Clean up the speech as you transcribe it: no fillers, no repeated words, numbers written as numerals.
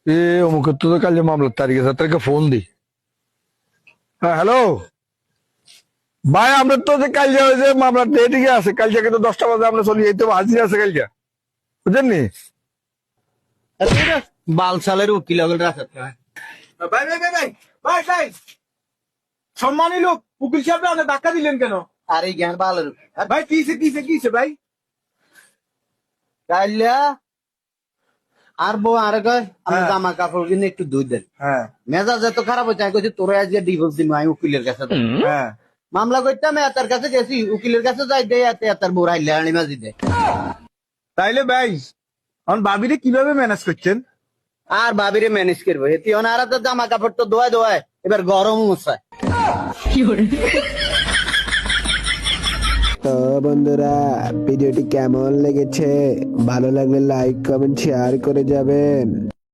এ অমুকের তো কাল যে মামলার তারিখ আছে তাদেরকে ফোন দি। হ্যাঁ হ্যালো ভাই, আমরা তো যে কাল যে মামলার ডেটিকে আছে, কাল থেকে তো 10টা বাজে আমরা চলি, এই তো হাজির আছে কাল, বুঝলেন নি? বালসালের উকিল রাখতে ভাই ভাই ভাই ভাই ভাই ভাই, সম্মানী লোক উকিল সাহেব আপনি ধাক্কা দিলেন কেন? আর এই জ্ঞান বালের ভাই কিসে কিসে কিসে ভাই? কাইলা আর বউ আরে কয় আমি হ্যাঁ। জামা কাপড় কিনে একটু ধুই দেন। হ্যাঁ মেজাজ এত খারাপ হচ্ছে, আমি কইছি তোরা আজকে ডিভোর্স দিবি, আমি উকিলের কাছে যাবো। হ্যাঁ। মামলা করতাম এতার কাছে গেছি, উকিলের কাছে যাই দেয় এতার বউ আইলে আলি মাঝি দেয়। তাইলে ভাই এখন ভাবিরে কিভাবে ম্যানেজ করছেন? আর ভাবিরে ম্যানেজ করবো এটি আর তো জামা কাপড় তো ধোয়া ধোয়ায়, এবার গরম মশায়। তো বন্ধুরা, ভিডিওটি কেমন লেগেছে? ভালো লাগলে লাইক কমেন্ট শেয়ার করে যাবেন।